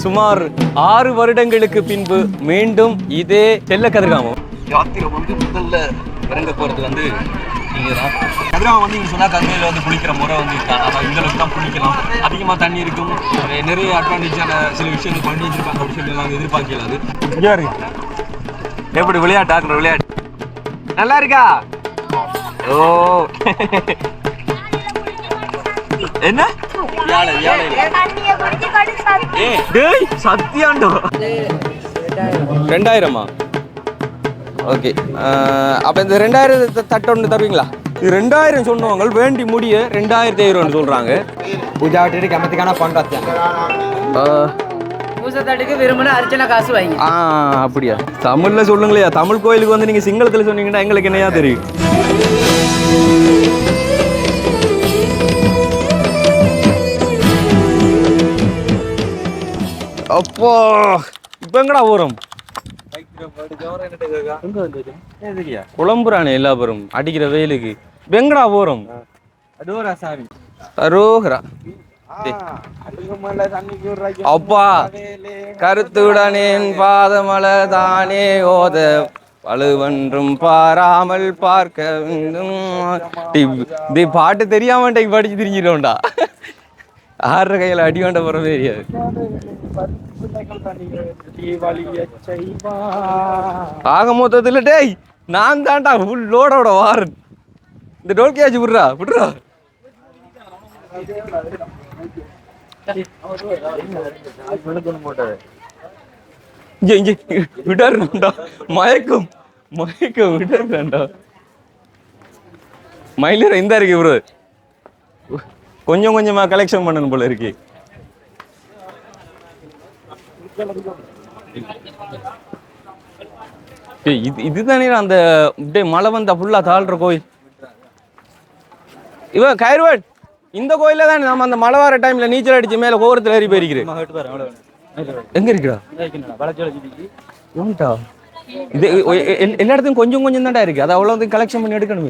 சுமார் 6 வருடங்களுக்கு பின்பு மீண்டும் இதே செல்ல கதிர்காமம் யாத்திரை வந்து முதல்ல இறங்க போறது வந்து இங்கதான். கதிராமம் வந்து இங்க சொன்னா கங்கையில வந்து குளிக்கிற முறை வந்து இருக்காங்க. ஆனா இந்த அளவுக்கு தான் குளிக்கலாம், அதிகமா தண்ணி இருக்கும், நிறைய அட்வான்டேஜான சில விஷயங்கள் பண்ணி வச்சிருக்காங்க அப்படின்னு சொல்லி நாங்கள் எதிர்பார்க்கலாது. எப்படி விளையாட்டு விளையாட்டு நல்லா இருக்கா? ஓ என்ன சத்தியாண்டோ 2000 ஓகே. அப்ப இந்த 2000 தட்டு ஒன்று தருவீங்களா? இது 2000 சொன்னவங்க வேண்டி முடிய 2500 சொல்றாங்க. பூஜா விட்டு கமத்துக்கான பண்றாங்க. பூசத்தட்டுக்கு விரும்பின அர்ச்சனை காசு வாங்கி. அப்படியா? தமிழ்ல சொல்லுங்களையா. தமிழ் கோயிலுக்கு வந்து நீங்க சிங்களத்துல சொன்னீங்கன்னா எங்களுக்கு என்னையா தெரியும்? அப்போ இப்ப எங்கடா போறோம்? குழம்புறானே எல்லா பேரும் அடிக்கிற வெயிலுக்கு. வெங்கடா போறோம்? அரோகரா அப்பா கருத்துடனேன் பாதமல தானே ஓத பழுவன்றும் பாராமல் பார்க்க வேண்டும். பாட்டு தெரியாம படிச்சு திரிஞ்சிட்டோம்டா. ஆடுற கையில அடி வேண்ட போறதே தெரியாது. ஆக மொத்தத்துல டேய் நான் தான்டா ஃபுல் லோடோட வாரன். இந்த டோல்கேஜ் விடுறா விடுறா. விடா மயக்கம் மயக்கம் விடா. மயிலர் இந்த இருக்கு ப்ரோ, கொஞ்சம் கொஞ்சமா கலெக்ஷன் பண்ணணும் போல இருக்கு. இதுதானே அந்த மழை வந்தா ஃபுல்லா தாழ்ற கோயில். இவ கைர்வட் இந்த கோயில தான் நம்ம அந்த மழை வர டைம்ல நீச்சல் அடிச்சு மேல கோபுரத்துல ஏறி போயிருக்கிறேன். எங்க இருக்குடா? இது எல்லா இடத்துக்கும் கொஞ்சம் கொஞ்சம் தான்டா இருக்கு. அது அவ்வளவு கலெக்ஷன் பண்ணி எடுக்கணும்.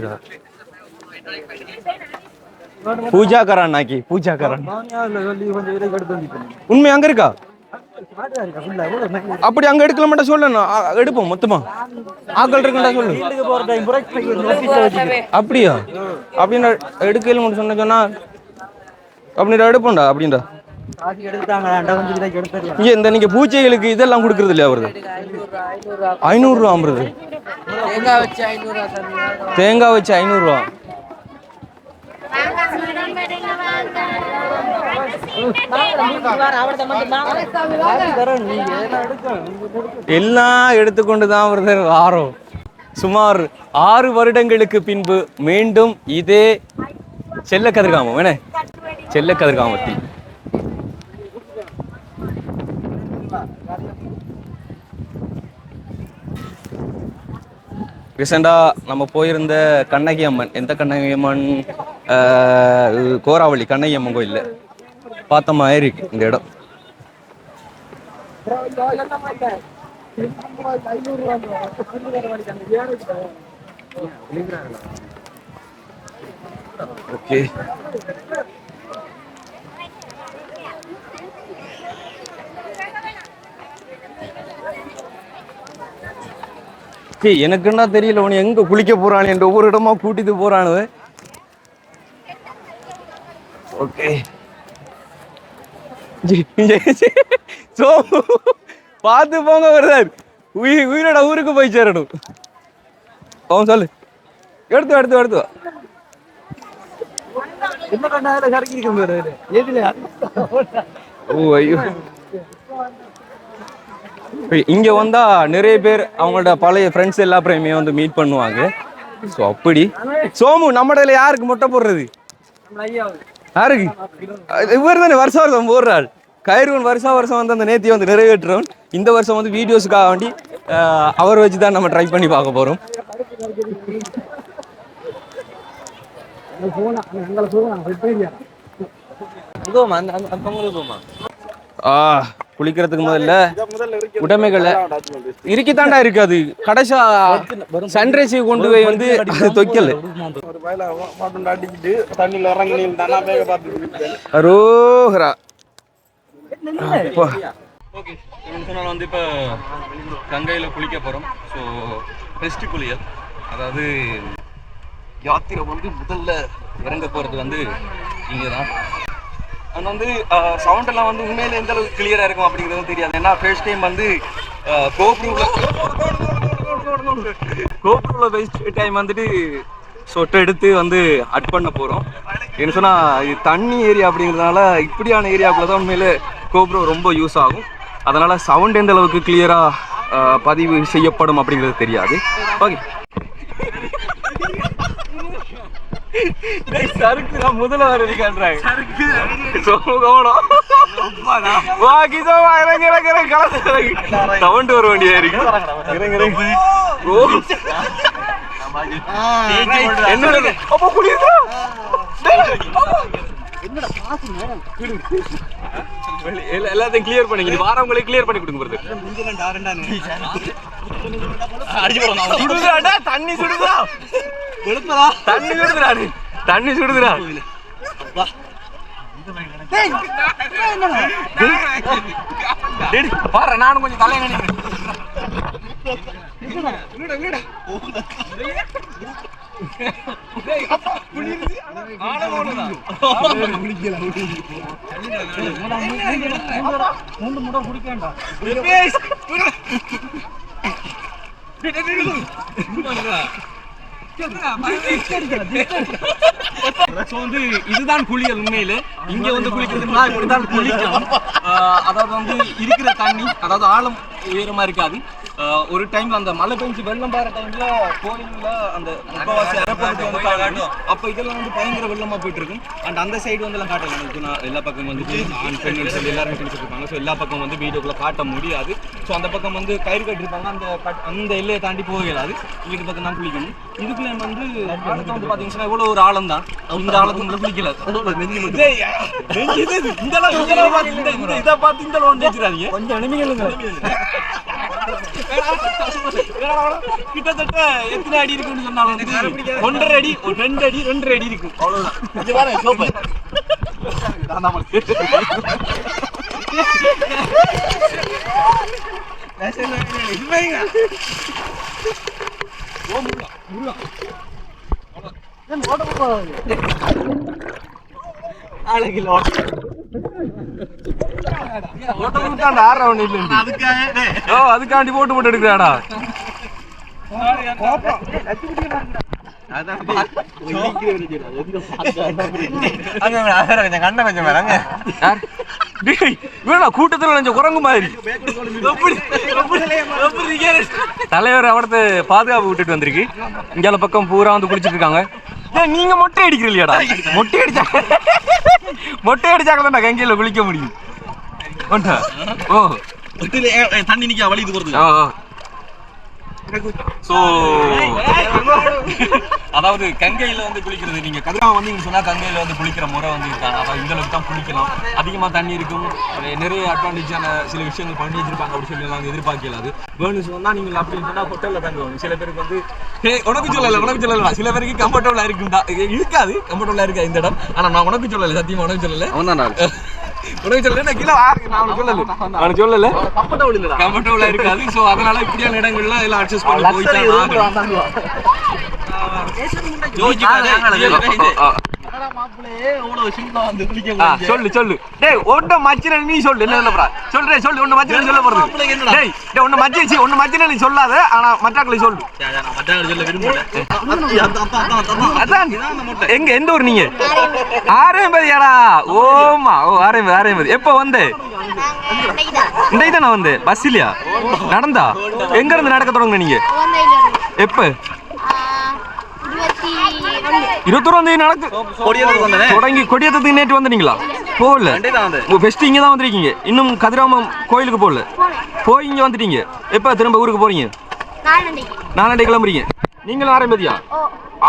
பூஜா கரான் நாக்கி பூஜா கரான் உண்மை அங்க இருக்கா? அப்படி அங்க எடுக்கல மாட்டா சொல்லணும். எடுப்போம் மொத்தமா ஆக்கள் இருக்குண்டா சொல்லு. அப்படியா? அப்படின்னா எடுக்கல மட்டும் சொன்னா அப்படின்னா எடுப்போம்டா. அப்படின்டா இங்க இந்த நீங்க பூஜைகளுக்கு இதெல்லாம் கொடுக்கறது இல்லையா? அவரு 500 ரூபா. அம்பது தேங்காய் வச்சு 500 ரூபா. எல்லாம் எடுத்துக்கொண்டுதான் வருது வாரம். சுமார் 6 வருடங்களுக்கு பின்பு மீண்டும் இதே செல்ல கதிர்காமம் என்ன செல்ல கதிர்காமத்தில் ரீசெண்டா நம்ம போயிருந்த கண்ணகி அம்மன், எந்த கண்ணகி அம்மன்? கோராவளி கண்ணகி அம்மன் கோயில் பார்த்த மாதிரி இருக்கு இந்த இடம். ஓகே எனக்குன்னா தெரியல உன எங்க குளிக்க போறானு என்ற ஒவ்வொரு இடமா கூட்டிட்டு போறானு. ஓகே பார்த்து போங்க வருதார். உயிரோட ஊருக்கு போய் சேரணும். அவன் சொல்லு எடுத்து எடுத்து எடுத்து இங்க வந்தா நிறைய பேர் அவங்களோட பழைய ஃப்ரெண்ட்ஸ் எல்லா பேரையுமே வந்து மீட் பண்ணுவாங்க. ஸோ அப்படி சோமு நம்மடையில யாருக்கு மொட்டை போடுறது? யாருக்கு? இவர் தானே வருஷம் வருஷம் போடுறாள். கைர்வன் வருஷம் வருஷம் வந்து அந்த நேர்த்தியை வந்து நிறைவேற்றுறோம். இந்த வருஷம் வந்து வீடியோஸுக்காக வேண்டி அவர் வச்சு தான் நம்ம ட்ரை பண்ணி பார்க்க போறோம். குளிக்கிறதுக்கு முதல்ல உடைமைகளை இருக்கித்தாண்டா இருக்கு. அது கடைசா சன்ரைஸ் கொண்டு போய் வந்து அது தொக்கல் அரோஹரா. ஓகே, சொன்னால் வந்து இப்போ கங்கையில் குளிக்க போகிறோம். ஸோ பெஸ்ட் குளியல், அதாவது யாத்திரை வந்து முதல்ல இறங்க போகிறது வந்து இங்கே தான். அது வந்து சவுண்டெல்லாம் வந்து உண்மையில எந்த அளவுக்கு கிளியராக இருக்கும் அப்படிங்கிறது தெரியாது. ஏன்னா ஃபர்ஸ்ட் டைம் வந்து கோப்ரூவில் ஃபர்ஸ்ட் டைம் வந்துட்டு சொட்டை எடுத்து வந்து அட் பண்ண போகிறோம். என்ன சொன்னால் இது தண்ணி ஏரியா அப்படிங்கிறதுனால இப்படியான ஏரியாவுக்குள்ள தான் உண்மையில கோப்ரோ ரொம்ப யூஸ் ஆகும். அதனால் சவுண்ட் எந்த அளவுக்கு கிளியராக பதிவு செய்யப்படும் அப்படிங்கிறது தெரியாது. ஓகே, சருக்கு தான் முதல்ல வரதுக்கான்றாங்க. சவுண்ட் வர வேண்டியா இருக்கு. எல்லாத்தையும் கிளியர் பண்ணி வாரவங்களே கிளியர் பண்ணி கொடுங்க. தண்ணி சுடுதா, தண்ணி சுடுதுடா, தண்ணி சுடுதுடா. பாரு, நானும் கொஞ்சம் தலைய இதுதான் குளியல். உண்மையில இங்க வந்து குளிக்கிறதுனா இப்படிதான் குளிக்கலாம். அதாவது வந்து இருக்கிற தண்ணி, அதாவது ஆழம் உயரமா இருக்காது. ஒரு டைம்ல அந்த மழை பெஞ்சு வெள்ளம் பாற டைம்ல கோயில்ல அந்த முக்கவாசி அரப்பகுதி வந்து காட்டும். அப்ப இதெல்லாம் வந்து பயங்கர வெள்ளமா போயிட்டு இருக்கும். அண்ட் அந்த சைடு வந்து எல்லாம் காட்டலாம். எல்லா பக்கம் வந்து ஆண் பெண்கள் சொல்லி எல்லாருமே குளிச்சுட்டு இருப்பாங்க. ஸோ எல்லா பக்கம் வந்து வீடியோக்குள்ள காட்ட முடியாது. ஸோ அந்த பக்கம் வந்து கயிறு கட்டிருப்பாங்க. அந்த எல்லையை தாண்டி போக இயலாது. இந்த பக்கம் தான் குளிக்கணும். இதுக்குள்ள வந்து ஆழத்தை வந்து பாத்தீங்கன்னா எவ்வளவு ஒரு ஆழம் தான். இந்த ஆழத்துக்குள்ள குளிக்கல. இதை பார்த்து இந்த வந்துச்சுறாதீங்க. கொஞ்சம் நிமிஷம் கிட்டத்தட்ட எத்தனை அடி இருக்குன்னு சொன்னாலும் 1.5 அடி, 2 அடி, 2.5 அடி இருக்கும். அவ்வளவுதான். அதுக்காண்டி போட்டு எடுக்கிறாடா. கூட்டத்தில் கொஞ்சம் குரங்கு மாதிரி தலைவர் அவடத்து பாதுகாப்பு விட்டுட்டு வந்திருக்கு. இங்கால பக்கம் பூரா வந்து குளிச்சுட்டு இருக்காங்க. நீங்க மொட்டை அடிக்கிறீங்களா? மொட்டை அடிச்சாக்கதான் கங்கையில குளிக்க முடியும். ஓ, தண்ணி நிக்க வழி போறது. ஸோ அதாவது கங்கையில் வந்து குளிக்கிறது, நீங்கள் கதிராம வந்தீங்கன்னு சொன்னால் கங்கையில் வந்து குளிக்கிற முறை வந்து இருக்காங்க. அதாவது இந்த அளவுக்கு தான் குளிக்கலாம். அதிகமாக தண்ணி இருக்கும். நிறைய அட்வான்டேஜான சில விஷயங்கள் பண்ணி வச்சிருப்பாங்க. அப்படி சொல்லி நாங்கள் எதிர்பார்க்கலாது. வேணும்னு சொன்னால் நீங்கள் அப்படின்னு சொன்னால் ஹோட்டலில் தங்குவாங்க. சில பேருக்கு வந்து உனக்கு சொல்லலை. சில பேருக்கு கம்ஃபர்டபுளாக இருக்குண்டா இருக்காது. கம்ஃபர்டபுளாக இருக்கா இந்த இடம். ஆனால் நான் உனக்கு சொல்லலை, சத்தியமாக உனக்கு சொல்லலை. உனக்கு சொல்லல, கீழே அவனுக்கு சொல்லல, கம்ஃபர்டபுளா இருக்காது. ஸோ அதனால இப்படியான இடங்கள்லாம் எல்லாம் அட்ஜஸ்ட் பண்ணி போயிட்டாங்க. சொல்லு டேய், ஒண்ணு மச்சின நீ சொல்லு. என்ன சொல்லு ஒண்ணு மச்சின சொல்ல போறது. டேய் ஒண்ணு மச்சின நீ சொல்லாத, ஆனா மற்றாக்களை சொல்லு. அதான் எங்க எந்த ஊர் நீங்க? ஆரம்பதியாடா? ஓமா, ஓ ஆரம்பதி. எப்ப வந்து நான் வந்து பஸ் இல்லையா? நடந்தா? எங்க இருந்து நடக்க தொடங்க நீங்க? எப்ப? 21 நடக்கு தொடங்கி கொடியேற்றத்துக்கு நேற்று வந்துட்டீங்களா? போகல, ஃபெஸ்ட் இங்கே தான் வந்திருக்கீங்க. இன்னும் கதிராமம் கோயிலுக்கு போகல, போய் இங்கே வந்துட்டீங்க. எப்போ திரும்ப ஊருக்கு போறீங்க? 4 கிளம்புறீங்க. நீங்களும் ஆரம்பதியா?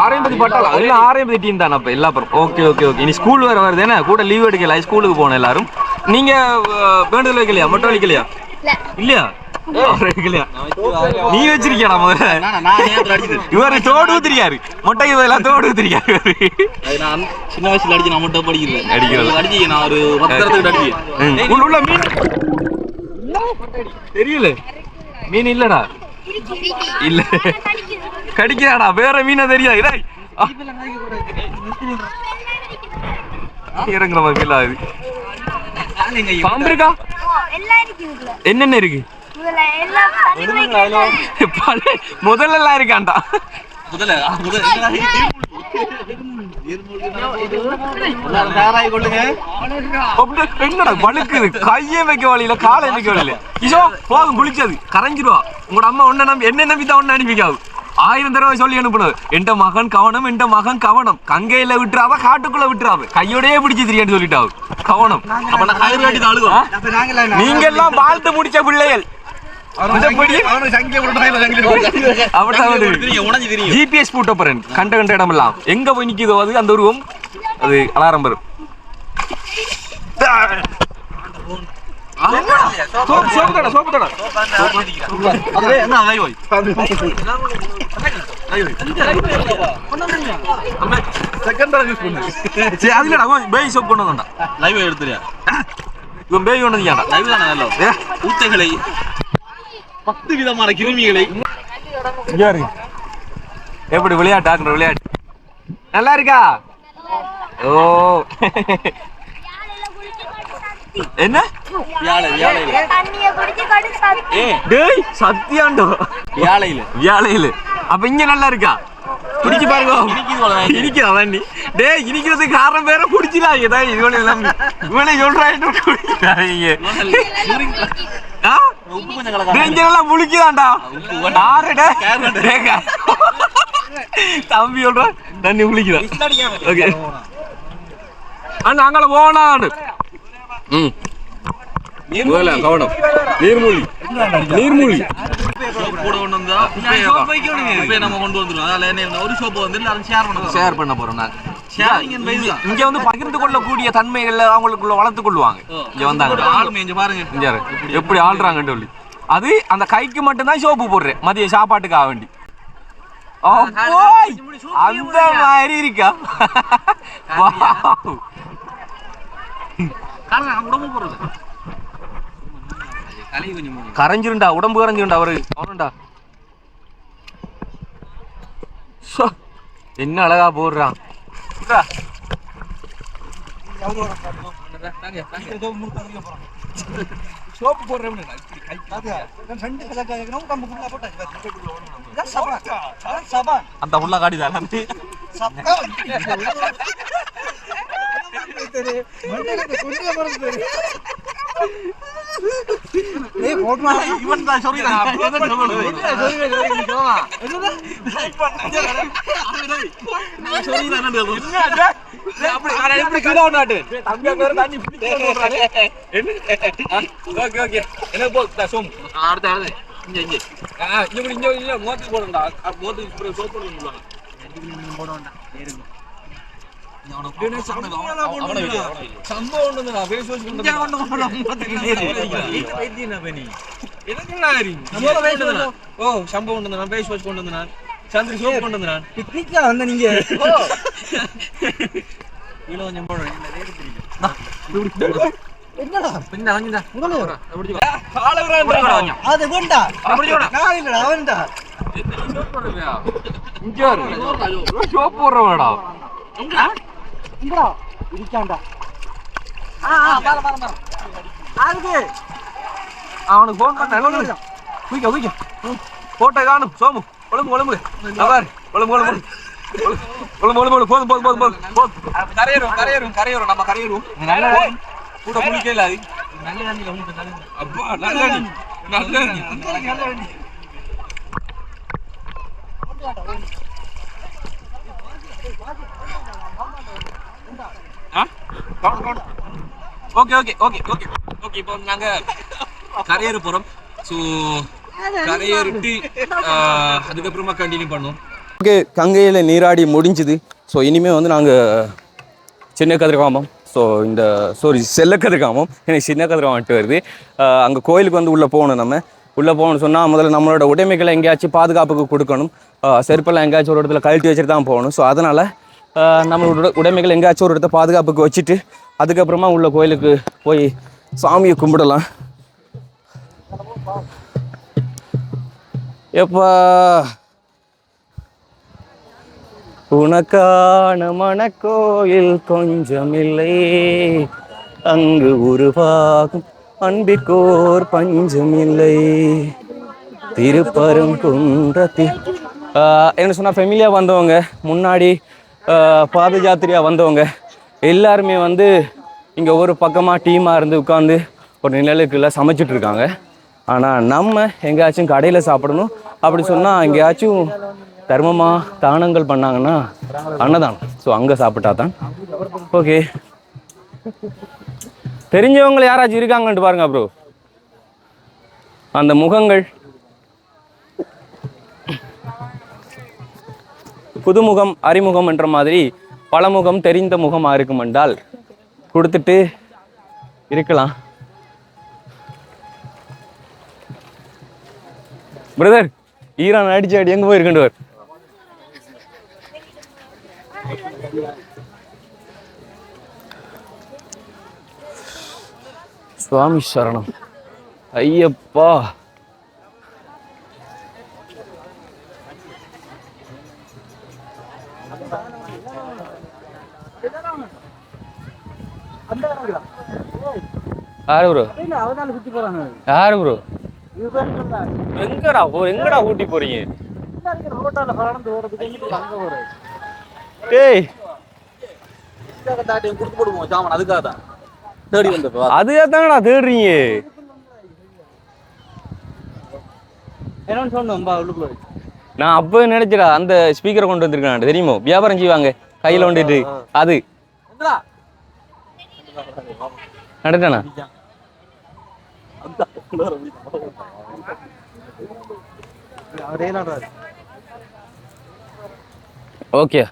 ஆரம்பதி பட்டாளா? எல்லாம் ஆரம்பதி டீம் தானே அப்போ எல்லா பக்கம். ஓகே. இனி ஸ்கூல் வேறு வருது, என்ன கூட லீவ் எடுக்கல, ஸ்கூலுக்கு போகணும் எல்லாரும். நீங்க வேண்டுதல் வைக்கலையா? மொட்டை வைக்கலையா? இல்லையா? நீ வச்சிருக்கியா? இவரு தோடு ஊத்திரியாரு, மொட்டைக்கு பதிலாக தோடு ஊத்திரியாரு. சின்ன வயசுல அடிச்சு நான் மட்டும் படிக்கல, அடிக்கிறது நான் ஒரு 10 அடிக்கிறேன். உள்ள மீன் தெரியல, மீன் இல்லடா, இல்ல கடிக்கிறாடா, வேற மீனை தெரியாது. இறங்குற மாதிரி இல்ல அது. பாம்பு இருக்கா? என்னென்ன இருக்கு? முதல்ல எல்லாம் இருக்காண்டா. என்னடா வழுக்குது, கையே வைக்க வழியில, காலை வைக்க வழியில. இதோ போதும், குளிச்சது கரைஞ்சிருவா. உங்களோட அம்மா ஒன்ன நம்பி என்ன நம்பிதான் ஒன்னு அனுப்பிக்காது. 1000 தடவை சொல்லி அனுப்புனது, என் மகன் கவனம், என் மகன் கவனம், கங்கையில விட்டுறாவ, காட்டுக்குள்ள விட்டுறாவ, கையோடய பிடிச்சி திரியான்னு சொல்லிட்டாவு. கவனம். நீங்க எல்லாம் வாழ்த்து முடிச்ச பிள்ளைகள். ஜிபிஎஸ் போட்ட போறேன், கண்ட கண்ட இடமெல்லாம் எங்க போய் நிக்குதோ அது அந்த உருவம், அது அலாரம் வரும். ஊத்தைகளை 10 விதமான கிருமிகளை எப்படி விளையாட்டு விளையாட்டு நல்லா இருக்கா? ஓ என்ன சத்தியாண்டோ வியாழையில? அப்ப இங்க நல்லா இருக்கா? குடிச்சு பாருங்க. இனிக்குதா தண்ணி? டேய், இனிக்கிறதுக்கு காரணம் வேற குடிச்சிடாங்க. இவனை சொல்றாங்க முழிக்குதாண்டா தம்பி சொல்ற தண்ணி முழிக்குதா? அங்கால போனா கவனம். நீர்மூழ்கி ஷேர் பண்ண போறோம். இங்க வந்து பகிர்ந்து கொள்ளக்கூடிய தன்மைகள் அவங்களுக்குள்ள வளர்த்து கொள்வாங்க. இங்க வந்தாங்க எப்படி ஆள்றாங்கன்னு சொல்லி, அது அந்த கைக்கு மட்டும்தான் சோப்பு போடுறேன் மதிய சாப்பாட்டுக்காக வேண்டி. அந்த மாதிரி இருக்கா? கரைஞ்சிருண்டா, உடம்பு கரைஞ்சிருண்டா அவரு. அவனுண்டா என்ன அழகா போடுறான். சோப்பு போடுறேன் அந்த உள்ள காடிதான் அவனுக்கு போன் பண்ண போட்டோ காணும். சோமு ஒழுங்கு ஒழுங்கு போதும் போதும் போதும் போதும். கரையேறும் கரையேறும் கரையேறும் நம்ம கரையேறும். கூட குளிக்க இல்லாது. அப்பா நல்ல நல்ல okay okay okay okay okay. இப்போ நாங்க கரையேற போறோம். ஸோ கரையேறிட்டு அதுக்கப்புறமா கண்டினியூ பண்ணோம். ஓகே, கங்கையில் நீராடி முடிஞ்சுது. ஸோ இனிமேல் வந்து நாங்கள் சின்ன கதிர்காமம் ஸோ இந்த செல்லக்கதிர்காமம் எனக்கு சின்ன கதிர்காமம் வந்துட்டு வருது. அங்கே கோயிலுக்கு வந்து உள்ளே போகணும். நம்ம உள்ளே போகணும்னு சொன்னால் முதல்ல நம்மளோட உடைமைகளை எங்கேயாச்சும் பாதுகாப்புக்கு கொடுக்கணும். செருப்பெல்லாம் எங்கேயாச்சும் ஒரு இடத்துல கழட்டி வச்சுட்டு தான் போகணும். ஸோ அதனால் நம்மளோட உடைமைகள் எங்கேயாச்சும் ஒரு இடத்த பாதுகாப்புக்கு வச்சுட்டு அதுக்கப்புறமா உள்ள கோயிலுக்கு போய் சாமியை கும்பிடலாம். எப்பா உனக்கான மனக்கோயில் கொஞ்சமில்லை, அங்கு உருவாகும் அன்பிற்கோர் பஞ்சமில்லை. திருப்பரங்குன்றத்தில் என்ன சொன்னால் ஃபெமிலியாக வந்தவங்க, முன்னாடி பாத யாத்திரையாக வந்தவங்க எல்லாருமே வந்து இங்கே ஒரு பக்கமாக டீமாக இருந்து உட்காந்து ஒரு நிழலுக்குள்ள சமைச்சிட்டு இருக்காங்க. ஆனால் நம்ம எங்கேயாச்சும் கடையில் சாப்பிடணும் அப்படி சொன்னால் எங்கேயாச்சும் தர்மமாக தானங்கள் பண்ணாங்கன்னா அன்னதானம். ஸோ அங்கே சாப்பிட்டா தான் ஓகே. தெரிஞ்சவங்க யாராச்சும் இருக்காங்கன்ட்டு பாருங்க ப்ரோ. அந்த முகங்கள் புதுமுகம் அறிமுகம் என்ற மாதிரி பலமுகம் தெரிந்த முகமாக இருக்கும் என்றால் கொடுத்துட்டு இருக்கலாம். பிரதர் ஈரான் அடிச்சு அடி எங்கே போயிருக்கேன். சுவாமி சரணம் ஐயப்பா. யாரு ப்ரோ? யாரு ப்ரோ? எங்கடா ஊட்டி போறீங்க? டேய் அதுக்காக தானடா தேடுறீங்க. நான் அப்ப நினைச்சடா அந்த ஸ்பீக்கரை கொண்டு வந்திருக்கேன் தெரியுமோ, வியாபாரம் செய்வாங்க கையில கொண்டுட்டு அது நடத்தானா? ஓகே.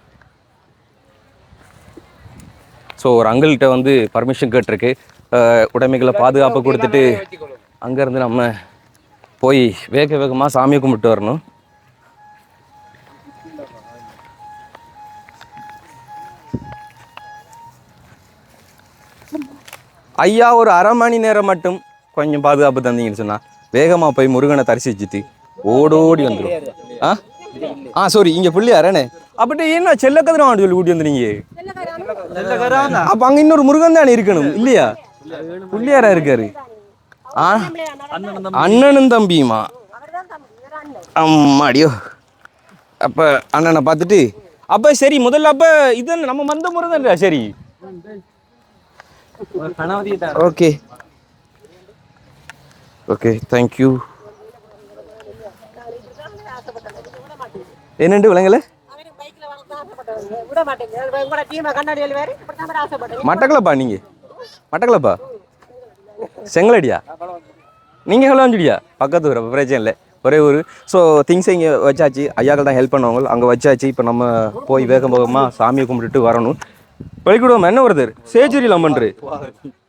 ஸோ ஒரு அங்கிள்கிட்ட வந்து பர்மிஷன் கேட்டிருக்கு, உடைமைகளை பாதுகாப்பு கொடுத்துட்டு அங்கேருந்து நம்ம போய் வேகமாக சாமியை கும்பிட்டு வரணும். ஐயா ஒரு அரை மணி நேரம் மட்டும் கொஞ்சம் பாதுகாப்பு தந்தீங்கன்னு சொன்னால் வேகமாக போய் முருகனை தரிசிச்சுட்டு ஓடோடி வந்துடும். சாரி இங்கே பிள்ளையாரண்ணே அப்படி என்ன செல்லக்கதிரான்னு சொல்லி கூட்டி வந்துடுங்க. அப்போ அங்கே இன்னொரு முருகன் தானே இருக்கணும் இல்லையா? பிள்ளையாரா இருக்காரு. அண்ணனும் தம்பியுமா? அம்மாடியோ. அப்போ அண்ணனை பார்த்துட்டு அப்போ சரி முதல்ல அப்போ இது நம்ம மந்த முருகன்டா. சரி ஓகே ஓகே தேங்க்யூ. என்னண்டு விளங்கல? மட்டக்களப்பா? நீங்க மட்டக்களப்பா? செங்கலடியா? நீங்க ஹலோஞ்சுடியா? பக்கத்து ஊர், பிரச்சனை இல்லை, ஒரே ஊர். ஸோ திங்ஸை இங்கே வச்சாச்சு, ஐயாக்கள் தான் ஹெல்ப் பண்ணுவாங்க, அங்கே வச்சாச்சு. இப்போ நம்ம போய் வேகமாக சாமியை கும்பிட்டுட்டு வரணும். பள்ளிக்கூடம் என்ன வருது சேச்சுரியில் அம்மன்று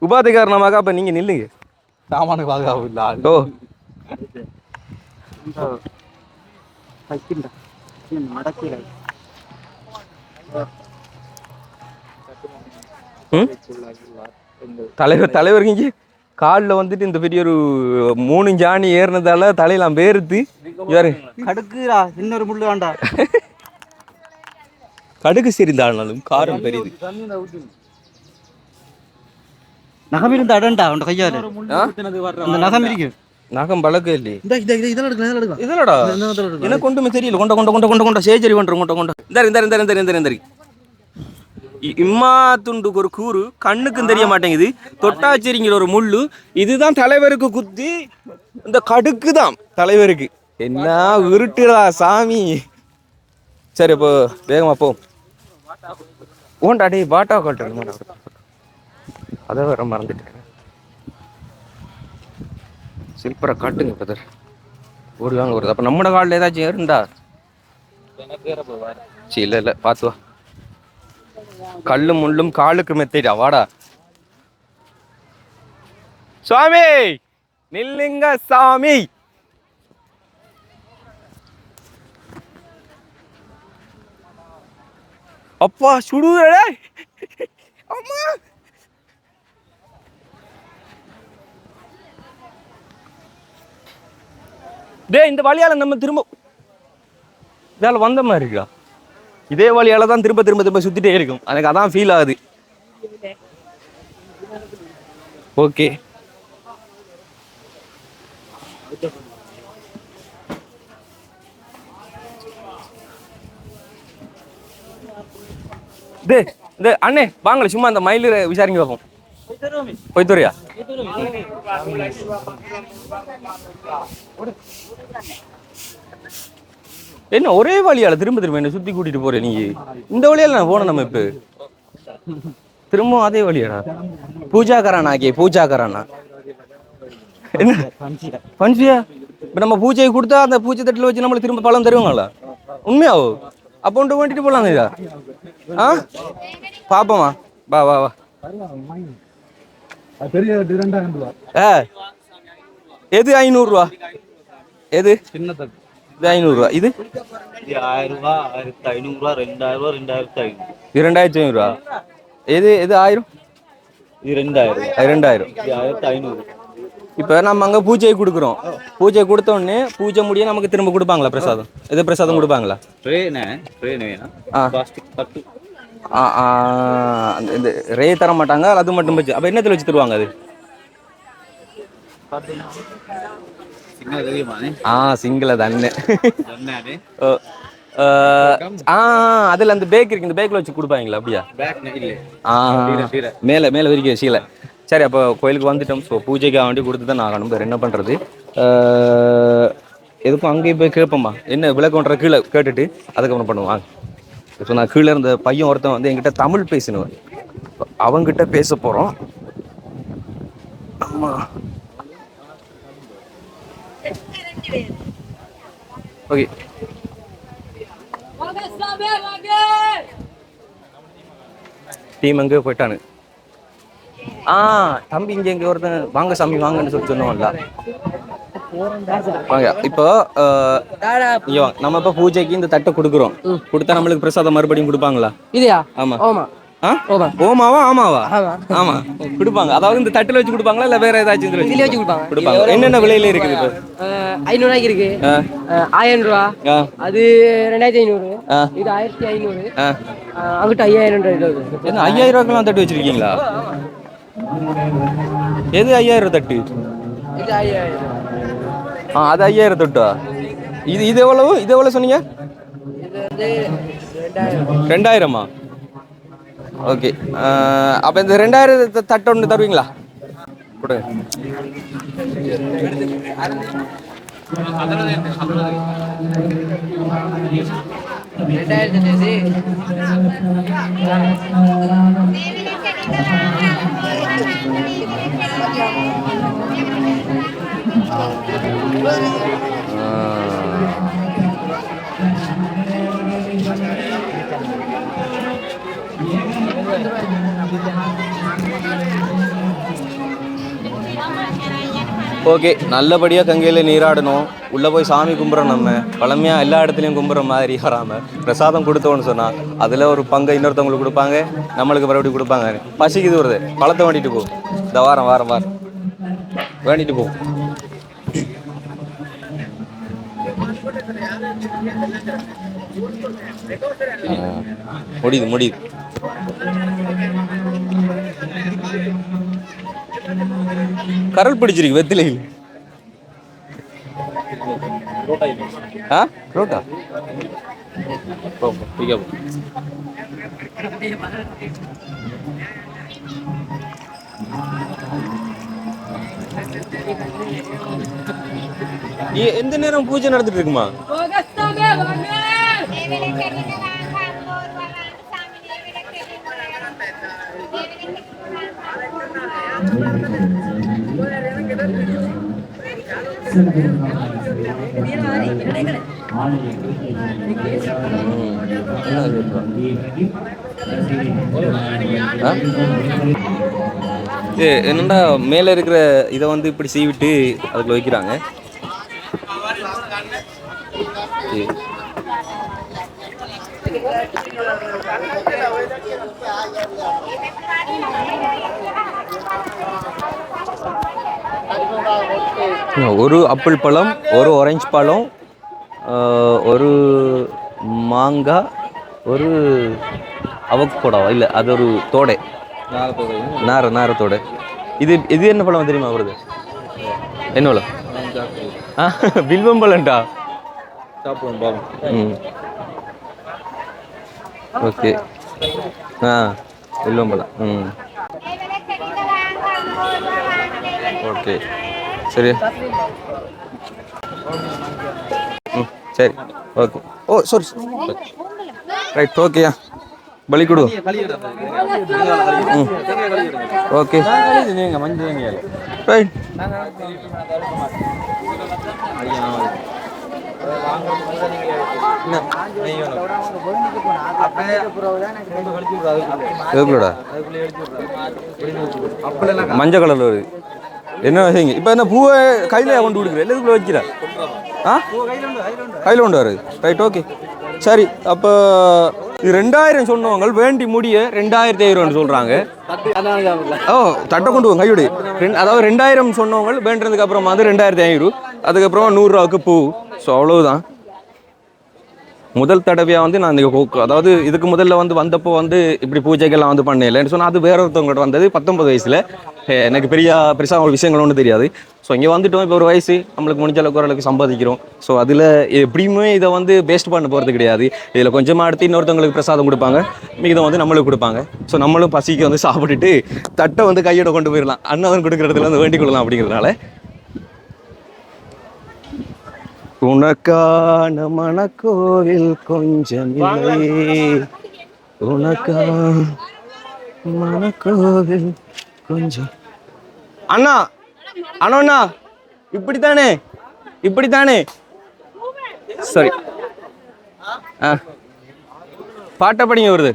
உபாதை காரணமாக. அப்போ நீங்கள் நில்லுங்க. சாமான பாதுகாப்பு. ஓ தலைவர் இங்கே காலில் வந்துட்டு இந்த பெரிய ஒரு 3 ஜானி ஏறினதால தலையெல்லாம் பேருத்து. யாரு கடுக்குடா, இன்னொரு முள்ளு வேண்டா. கடுகு சிரிந்தாலும் காரம் பெரியது. நகம் இருந்து அடண்டா உன் கையால அந்த நகம் இருக்கு. நகம் பழக்கம் இல்லையே. இதனடா எனக்கு கொண்டுமே தெரியல. கொண்ட கொண்ட கொண்ட கொண்ட கொண்ட சேச்சரி பண்றோம். கொண்ட கொண்ட இந்த இம்மா துண்டுக்கு ஒரு கூறு கண்ணுக்கும் தெரிய மாட்டேங்குது. தொட்டாச்சேரிங்கிற ஒரு முள்ளு இதுதான் தலைவருக்கு குத்தி. இந்த கடுக்கு தான் தலைவருக்கு. என்ன உருட்டுடா சாமி. சரி இப்போ வேகமா போ. ஓண்டாடி பாட்டா காட்டு. அதை வேற மறந்துட்டேன். சில்பரை காட்டுங்க பிரதர். ஓடுவாங்க வருது. அப்போ நம்மட காலில் ஏதாச்சும் ஏறுண்டா? சரி இல்லை பார்த்து வா. கல்லும் முள்ளும் காலுக்கு மெத்திடா. வாடா சுவாமி நில்லுங்க சாமி. அப்பா சுடுறே. அம்மா டேய், இந்த வழியால நம்ம திரும்ப இதால வந்த மாதிரி இருக்கா? இதே வழியால தான் திரும்ப திரும்ப திரும்ப சுத்திட்டே இருக்கும். எனக்கு அதான் ஃபீல் ஆகுது. ஓகே, இந்த அண்ணே வாங்கல சும்மா அந்த மயில் விசாரிங்க பார்ப்போம். போய் தோறியா? என்ன ஒரே வழியால திரும்ப திரும்ப என்ன சுத்தி கூட்டிட்டு போறேன் நீ? இந்த வழியால நான் போனேன். நம்ம இப்ப திரும்பவும் அதே வழியாடா. பூஜா கரானா பூஜா கரானா என்ன பஞ்சியா? இப்ப நம்ம பூஜையை கொடுத்தா அந்த பூஜை தட்டில் வச்சு நம்மளுக்கு திரும்ப பழம் தருவாங்களா? உண்மையாவோ? அப்போ ஒன்று வேண்டிட்டு போலாங்க இதா? ஆ பாப்போமா? வா வா வா. எது 500 ரூபா? எது சின்ன தட்டு இது 500 ரூபா. இது 1000 ரூபாய், 1500 ரூபாய், 2000 ரூபாய், 2500. 2500 ரூபா. எது எது 1000? இது 2000. 2000. 1500. இப்போ நம்ம அங்கே பூஜையை கொடுக்குறோம். பூஜை கொடுத்த உடனே பூஜை முடிய நமக்கு திரும்ப கொடுப்பாங்களா பிரசாதம்? எது பிரசாதம் கொடுப்பாங்களா? இந்த ரே தர மாட்டாங்க, அது மட்டும் வச்சு. அப்போ என்னத்தில் வச்சு தருவாங்க அது? சிங்கிள தானே. அதுல அந்த பேக் இருக்கு, இந்த பேக்ல வச்சு கொடுப்பாங்களா? அப்படியா? மேல மேல வரைக்கும் சீலை. சரி, அப்போ கோயிலுக்கு வந்துட்டோம். ஸோ பூஜைக்காக வேண்டி கொடுத்து தான் ஆகணும். வேறு என்ன பண்ணுறது? எதுக்கும் அங்கேயும் போய் கேட்போம்மா, என்ன விளக்கு ஒன்ற கீழே கேட்டுட்டு அதுக்கப்புறம் பண்ணுவாங்க. ஸோ நான் கீழே இருந்த பையன் ஒருத்தன் வந்து என்கிட்ட தமிழ் பேசினவன், அவங்ககிட்ட பேச போகிறோம். ஆமாம், ஓகே. டீம் எங்கே போயிட்டானு? தம்பி இங்கே எங்கே ஒருத்தன் வாங்க சாமி வாங்கன்னு சொல்லி சொன்னோம்ல. வாங்க இப்போ நம்ம இப்போ பூஜைக்கு இந்த தட்டை கொடுக்குறோம். கொடுத்தா நம்மளுக்கு பிரசாதம் மறுபடியும் கொடுப்பாங்களா? இல்லையா? ஆமா. ஓமாவா? ஆமாவா? ஆமா கொடுப்பாங்க. அதாவது இந்த தட்டுல வச்சு கொடுப்பாங்களா இல்ல வேற ஏதாச்சும் இதுல வச்சு கொடுப்பாங்க? என்னென்ன விலையில இருக்குது? இப்போ 500 ரூபாய்க்கு இருக்கு, 1000 ரூபா, அது 2500, இது 1500, அங்கிட்ட 5000 ரூபாய். என்ன 5000 ரூபாய்க்கெல்லாம் தட்டு வச்சிருக்கீங்களா? எது 5000 தட்டு? இது 5000. அது 5000 தட்டா? இது எவ்வளவு? இது எவ்வளவு சொன்னீங்க? இது வந்து 2000. ஓகே. அப்போ இந்த 2000 தட்டு ஒன்று தருவீங்களா? கொடுங்க. ஓகே, நல்லபடியாக கங்கையில் நீராடணும். உள்ளே போய் சாமி கும்பிட்றோம். நம்ம பழமையாக எல்லா இடத்துலையும் கும்பிட்ற மாதிரி வராமல் பிரசாதம் கொடுத்தோன்னு சொன்னால் அதில் ஒரு பங்கை இன்னொருத்தவங்களுக்கு கொடுப்பாங்க, நம்மளுக்கு மறுபடியும் கொடுப்பாங்க. பசிக்குது வருது, பழத்தை வேண்டிட்டு போ. இந்த வாரம் வேண்டிட்டு போ. முடியுது. கரல் பிடிச்சிருக்கு வெத்திலையில். ரோட்டா எந்த நேரம் பூஜை நடந்துட்டு இருக்குமா? இது என்னன்னா மேலே இருக்கிற இதை வந்து இப்படி சீவிட்டு அதுக்குள்ள வைக்கிறாங்க. ஒரு ஆப்பிள் பழம், ஒரு ஆரஞ்சு பழம், ஒரு மாங்காய், ஒரு அவக்கோடாவா இல்லை அது ஒரு தோடை, நாரத்தோடை. இது இது என்ன பழம் தெரியுமா வருது? என்ன பழம்? வில்வம்பழம்டா. ம் ஓகே. வில்வம்பழம். ம் ஓகே சரி. ம் சரி ஓகே. ஓ சாரி ரைட் ஓகேயா பலி கொடு. ம் ஓகே ரைட். மஞ்சள் கலர்ல வருது. என்ன செய்யுங்க இப்போ? என்ன பூவை கையில கொண்டு கொடுக்குற எல்லாத்துக்குள்ள வச்சுக்கிறேன். கையில் கொண்டு வருது. ரைட் ஓகே சரி. அப்போ இது 2000 சொன்னவங்க வேண்டி முடிய 2500 சொல்கிறாங்க. ஓ தட்டை கொண்டு போங்க கையோடு. அதாவது 2000 சொன்னவங்க வேண்டுறதுக்கு அப்புறமா வந்து 2500, அதுக்கப்புறமா 100 ரூபாய்க்கு பூ. ஸோ அவ்வளவுதான். முதல் தடவையாக வந்து நான் இந்த அதாவது இதுக்கு முதல்ல வந்து வந்தப்போ வந்து இப்படி பூஜைகள்லாம் வந்து பண்ணலைன்னு சொன்னால் அது வேற ஒருத்தவங்கள்ட்ட வந்தது 19 வயசில். எனக்கு பெருசாக ஒரு விஷயங்கள் ஒன்றும் தெரியாது. ஸோ இங்கே வந்துட்டோம். இப்போ ஒரு வயசு நம்மளுக்கு முடிஞ்ச அளவுக்கு ஓரளவுக்கு சம்பாதிக்கிறோம். ஸோ அதில் எப்படியுமே இதை வந்து வேஸ்ட் பண்ண போகிறது கிடையாது. இதில் கொஞ்சமாக அடுத்து இன்னொருத்தவங்களுக்கு பிரசாதம் கொடுப்பாங்க, மிகதை வந்து நம்மளுக்கு கொடுப்பாங்க. ஸோ நம்மளும் பசிக்கு வந்து சாப்பிட்டுட்டு தட்டை வந்து கையோட கொண்டு போயிடலாம். அன்னவன் கொடுக்குற இடத்துல வந்து வேண்டிக் கொள்ளலாம். அப்படிங்கிறதுனால உனக்கான மனக்கோவில் கொஞ்சம் உனக்கா மனக்கோவில் கொஞ்சம். அண்ணா அண்ணா இப்படித்தானே இப்படித்தானே சரி. பாட்டை படிங்க வருது.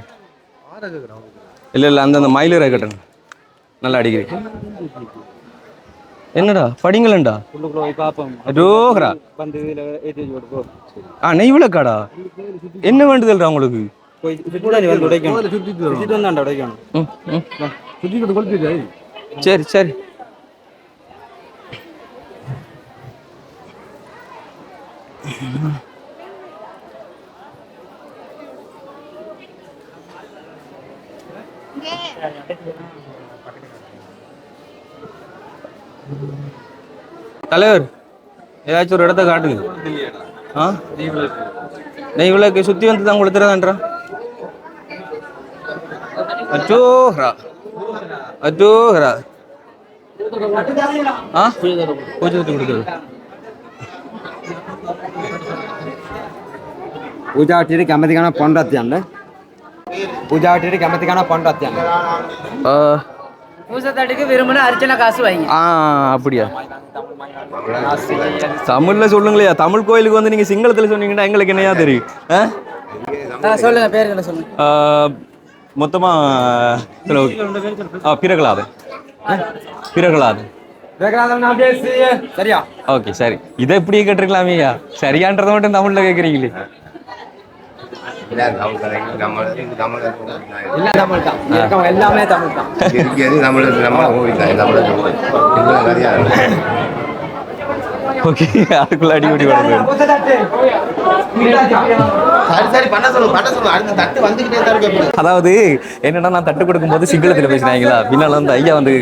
இல்லை இல்லை அந்த மயிலரை கட்டணும் நல்லா அடிக்கிறேன். என்னடா படிங்களா? ரோஹரா நெய் விளக்காடா. என்ன வேண்டுதல்டா உங்களுக்கு? சரி சரி தலைவர் ஏதாச்சும் ஒரு இடத்த காட்டுங்க. நெய் விளக்கு சுற்றி வந்து தான் கொடுத்துறதான்றா. அச்சோஹரா அச்சோஹரா. பூஜை சுற்றி கொடுக்குறது. பூஜாட்டிக்கு கமதிக்கான பண்றாத்தியான்ல. பூஜாட்டிக்கு கமதிக்கான பண்றாத்தியான். பூசத்தாட்டுக்கு விரும்பின அர்ச்சனை காசு வாங்கி. அப்படியா? தமிழ்ல சொல்லுங்களே. தமிழ் கோயிலுக்கு வந்து நீங்க சிங்களத்துல சொன்னீங்கன்னா எங்களுக்கு என்னையா தெரியும்? சொல்லுங்க பேர் என்ன சொல்லுங்க. மொத்தமா பிரகலாதன். பிரகலாதன் சரியா? ஓகே சரி. இதை இப்படியே கேட்டிருக்கலாமே. சரியான்றதை மட்டும் தமிழ்ல கேட்குறீங்களே. எல்லாமே தமிழ் தான். ஓகே அதுக்குள்ள அடிப்படி வருது. அதாவது என்னன்னா நான் தட்டு கொடுக்கும்போது சிங்களத்தில் பேசினாங்களா, பின்னால வந்து ஐயா வந்து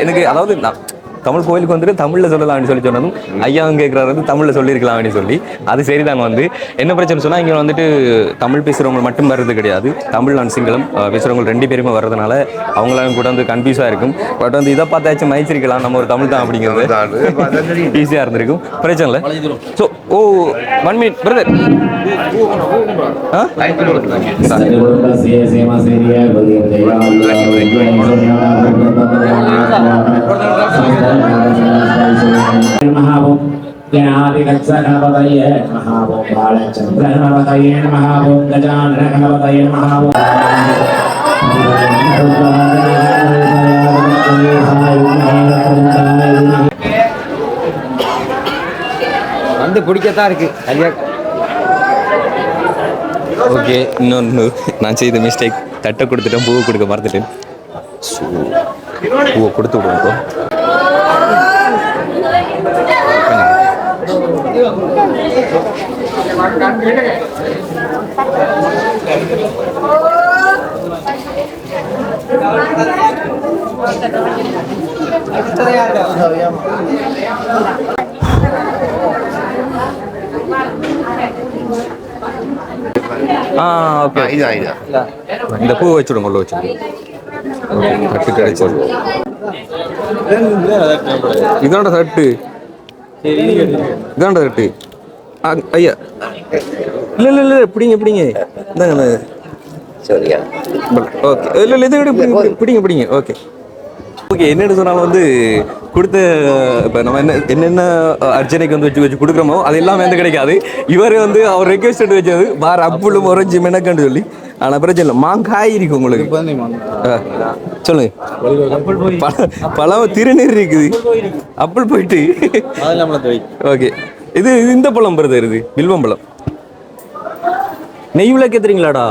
எனக்கு அதாவது நான் தமிழ் கோயிலுக்கு வந்துட்டு தமிழில் சொல்லலாம்னு சொல்லி சொன்னதும் ஐயாவும் கேட்குறாரு வந்து தமிழில் சொல்லியிருக்கலாம்னு சொல்லி. அது சரிதாங்க. வந்து என்ன பிரச்சனை சொன்னால் இங்கே வந்துட்டு தமிழ் பேசுகிறவங்க மட்டும் வர்றது கிடையாது, தமிழ் நான் சிங்களம் பேசுகிறவங்க 2 பேருமே வர்றதுனால அவங்களாம் கூட வந்து கன்ஃபியூஸாக இருக்கும். பட் வந்து இதை பார்த்தாச்சும் மதிச்சிருக்கலாம், நம்ம ஒரு தமிழ் தான் அப்படிங்கிறது ஈஸியாக இருந்திருக்கும். பிரச்சனை இல்லை. So 1 minute brother. महाभूम गणाधिगणपतये महाभूम बालचंद्र गणपतये महाभूम गजानन गणपतये महाभूम வந்து குடிக்கத்தான் இருக்கு ஐயா. ஓகே, இன்னொன்று நான் செய்த மிஸ்டேக், தட்டை கொடுத்துட்டேன், பூவை கொடுக்க மறந்துட்டேன். ஸோ பூவை கொடுத்து விடுவோம். ஓகே, இந்த பூ வச்சுடுங்க, உள்ள வச்சுடுங்க. தட்டு கிடைச்சது. இதாண்ட தட்டு, இதாண்ட தட்டு. ஐயா இல்லை இல்லை இல்லை, பிடிங்க பிடிங்க, இந்தாங்க. சரியா, ஓகே. இல்லை இல்லை, இதை பிடிங்க பிடிங்க. Okay okay. என்னென்னு சொன்னாலும் வந்து கொடுத்த இப்போ நம்ம என்னென்ன அர்ச்சனைக்கு வந்து வச்சு கொடுக்குறோமோ அது எல்லாமே வந்து கிடைக்காது. இவர் வந்து அவர் ரெக்வெஸ்ட் எடுத்து வச்சது பார் அப்புளும் உறைஞ்சி மெனக்கண்டு சொல்லி. ஆனால் பிரச்சனை இல்லை, மாங்காய் இருக்கு உங்களுக்கு. சொல்லுங்க. பழம் திருநீர் இருக்குது, அப்புள் போயிட்டு. ஓகே, இது இந்த பழம் பிரதர், இது வில்வம் பழம். நெய் விளக்கு ஏத்துறீங்களாடா?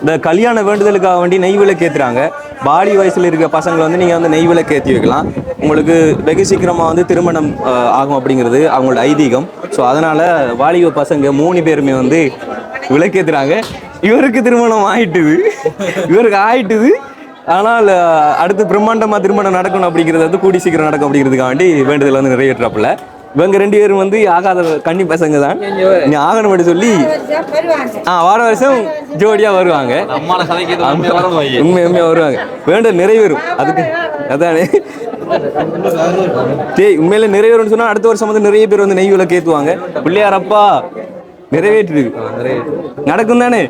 இந்த கல்யாண வேண்டுதலுக்காக வேண்டி நெய் விளக்கு ஏற்றுறாங்க. பாடி வயசில் இருக்க பசங்களை வந்து நீங்கள் வந்து நெய் விளக்கு ஏற்றி வைக்கலாம். உங்களுக்கு வெகு சீக்கிரமாக வந்து திருமணம் ஆகும் அப்படிங்கிறது அவங்களோட ஐதீகம். ஸோ அதனால் வாலிப பசங்க 3 பேருமே வந்து விளக்கேற்றுறாங்க. இவருக்கு திருமணம் ஆயிட்டுது, இவருக்கு ஆயிட்டுது. ஆனால் அடுத்து பிரம்மாண்டமாக திருமணம் நடக்கணும் அப்படிங்கிறது வந்து கூடி சீக்கிரம் நடக்கும் அப்படிங்கிறதுக்காண்டி வேண்டுதல் வந்து நிறைவேற்றாப்புல. இவங்க 2 பேரும் வந்து ஆகாத கன்னி பசங்க தான். நீ ஆகணும் அப்படி சொல்லி வார வருஷம் ஜோடியா வருவாங்க. உண்மையுமே வருவாங்க, வேண்ட நிறைவேறும். அதுக்கு அதானே உண்மையில நிறைவேறும்னு சொன்னா அடுத்த வருஷம் வந்து நிறைய பேர் வந்து நெய் விளக்கு ஏத்துவாங்க. பிள்ளையாரப்பா நிறைவேற்று நடக்கும் தானே.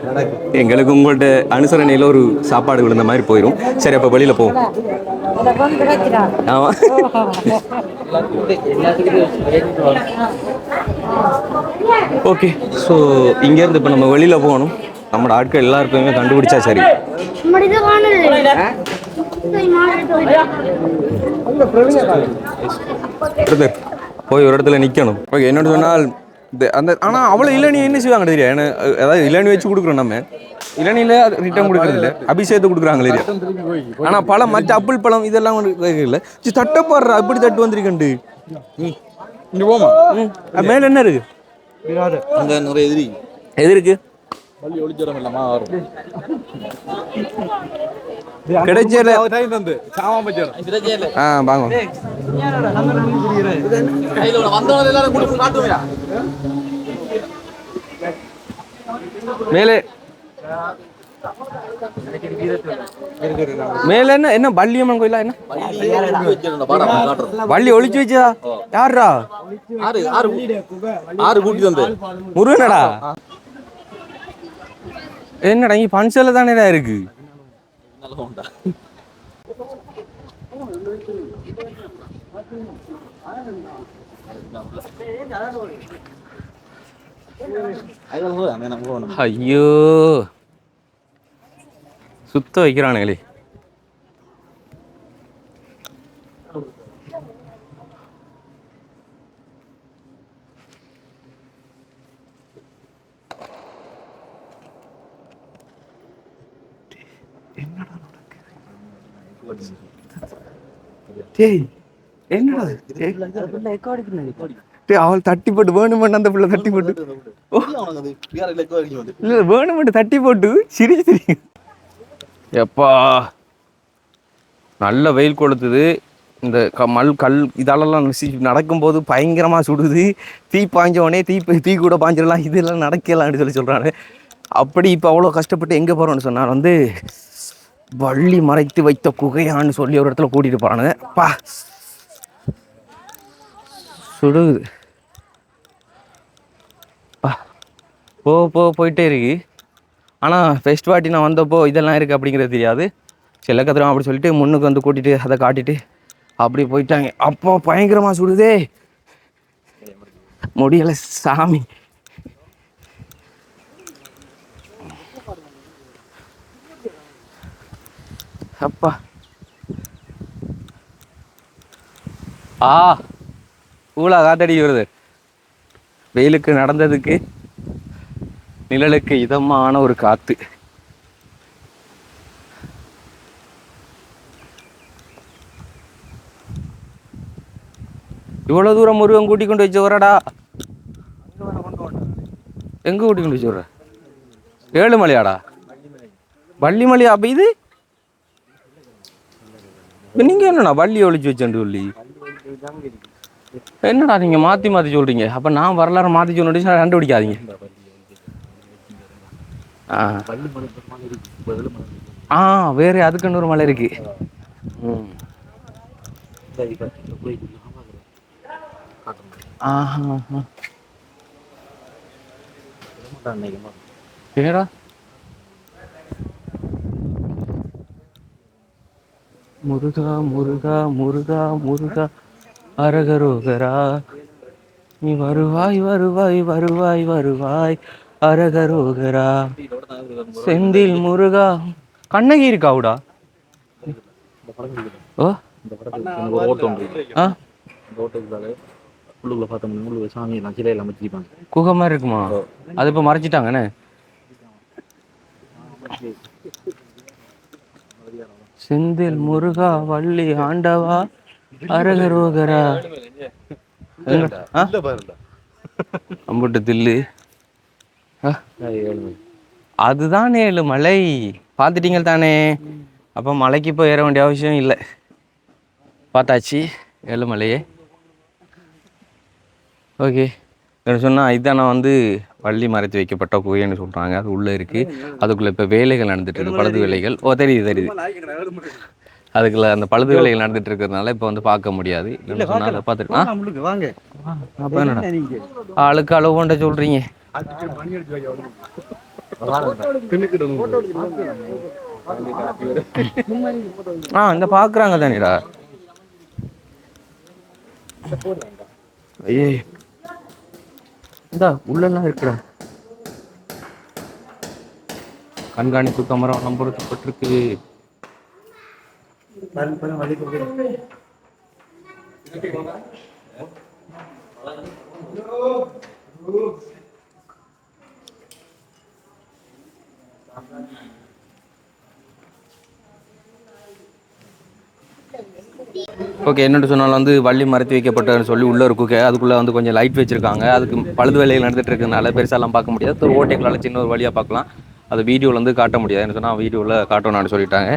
எங்களுக்கு உங்கள்ட்ட அனுசரணையில ஒரு சாப்பாடு விழுந்த மாதிரி போயிடும். சரி, அப்ப வெளியில போவோம். ஆமா, ஓகே. ஸோ இங்கேருந்து இப்போ நம்ம வெளியில் போகணும். நம்மளோட ஆட்கள் எல்லாருக்குமே கண்டுபிடிச்சா சரி. போய் ஒரு இடத்துல நிற்கணும். ஓகே, என்னோட சொன்னால் அந்த ஆனால் அவ்வளோ இளநீ என்ன செய்வாங்க தெரியா? ஏன்னா அதாவது இளநீ வச்சு கொடுக்குறோம், நம்ம இளநியில் ரிட்டர்ன் கொடுக்குறது இல்லை, அபிஷேகத்தை கொடுக்குறாங்களே. ஆனால் பழம் மற்ற அப்பிள் பழம் இதெல்லாம் இல்லை. தட்டப்படுறா, அப்படி தட்டு வந்திருக்கண்டு. மேல என்ன இருக்கு? எது இருக்கு? கிடைச்சல வாங்க. மேலே மேல என்ன என்ன பள்ளியம்மன் கோயிலா? என்ன பள்ளி ஒளிச்சு வச்சா? யாரா? முருகனடா? என்னடா இங்க பன்சல தானேடா இருக்கு. ஐயோ, சுத்த வைக்கிறானுங்களே. என்னடா அவள் தட்டி போட்டு வேணுமெண்டு அந்த பிள்ளை தட்டி போட்டு இல்ல வேணுமெண்டு தட்டி போட்டு சிரிச்சு. எப்பா நல்ல வெயில் கொளுத்துது. இந்த கல் இதெல்லாம் நடக்கும்போது பயங்கரமாக சுடுது. தீ பாய்ஞ்சவனே தீ கூட பாஞ்சிடலாம், இதெல்லாம் நடக்கலாம் அப்படின்னு சொல்கிறாங்க. அப்படி இப்போ அவ்வளோ கஷ்டப்பட்டு எங்கே போகிறோன்னு சொன்னால் வந்து வள்ளி மறைத்து வைத்த குகையான்னு சொல்லி ஒரு இடத்துல கூட்டிகிட்டு போகிறானுங்க. பா சுடுது. போயிட்டே இருக்கு. ஆனால் ஃபெஸ்ட் பார்ட்டி நான் வந்தப்போ இதெல்லாம் இருக்குது அப்படிங்கிறது தெரியாது. சில கத்திரம் அப்படி சொல்லிட்டு முன்னுக்கு வந்து கூட்டிகிட்டு அதை காட்டிட்டு அப்படி போயிட்டாங்க. அப்போ பயங்கரமாக சுடுதே, முடியலை சாமி. அப்பா ஆ கூலா காத்தடி வருது. வெயிலுக்கு நடந்ததுக்கு நிழலுக்கு இதமான ஒரு காத்து. இவ்வளவு தூரம் முருகன் கூட்டி கொண்டு வச்சு வரடா. எங்க கூட்டி கொண்டு வச்சு வர? ஏழுமலையாடா? வள்ளிமலையா? அப்ப இது நீங்க என்னண்ணா வள்ளி ஒழிச்சு வச்சேன் சொல்லி என்னடா நீங்க மாத்தி மாத்தி சொல்றீங்க? அப்ப நான் வரலாறு மாத்தி சொல்லிட்டு கண்டுபிடிக்காதீங்க. வேற அதுக்குன்னு ஒரு மலை இருக்கு. ஏடா முருகா முருகா முருகா முருகா அரகரோகரா, நீ வருவாய் வருவாய் வருவாய் வருவாய் அரகரோகரா, செந்தில் முருகா. கண்ணகி இருக்காவுடா? ஓ குகை மாதிரி இருக்குமா? அது இப்ப மறைச்சிட்டாங்கண்ணே. செந்தில் முருகா வள்ளி ஆண்டவா அரகரோகரா. அம்புட்டு தில்லு. அதுதான் ஏழுமலை. பார்த்துட்டீங்க தானே? அப்போ மலைக்கு போய் ஏற வேண்டிய அவசியம் இல்லை. பார்த்தாச்சு ஏழுமலையே. ஓகே, சொன்னால் இதுதான் நான் வந்து வள்ளி மறைத்து வைக்கப்பட்ட குகைன்னு சொல்கிறாங்க. அது உள்ளே இருக்குது. அதுக்குள்ளே இப்போ வேலைகள் நடந்துட்டு இருக்கு, பழுது வேலைகள். ஓ தெரியுது தெரியுது. அதுக்குள்ள அந்த பழுது வேலைகள் நடந்துட்டு இருக்கிறதுனால இப்போ வந்து பார்க்க முடியாது. சொன்னால் அதை பார்த்துருக்கேன். அப்போ என்னடா ஆளுக்கு அளவு கொண்ட சொல்கிறீங்க? இந்த பார்க்குறாங்க தானேடா. ஐயே இந்தா உள்ளெல்லாம் இருக்குடா. கண்காணிப்பு கேமரா பொருத்தப்பட்டிருக்கு. ஓகே, என்னென்னு சொன்னாலும் வந்து வள்ளி மறைத்து வைக்கப்பட்டன்னு சொல்லி உள்ள ஒரு குகை. அதுக்குள்ளே வந்து கொஞ்சம் லைட் வச்சுருக்காங்க. அதுக்கு பழுது வேலைகள் நடந்துட்டு இருக்கிறதுனால பெருசாலாம் பார்க்க முடியாது. ஒரு ஓட்டைகளால் சின்ன ஒரு வழியாக பார்க்கலாம். அது வீடியோவில் வந்து காட்ட முடியாது. என்ன சொன்னால் வீடியோவில் காட்டணும்னு சொல்லிட்டாங்க.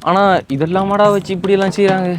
ஆனால் இதெல்லாமாடா வச்சு இப்படியெல்லாம் செய்கிறாங்க.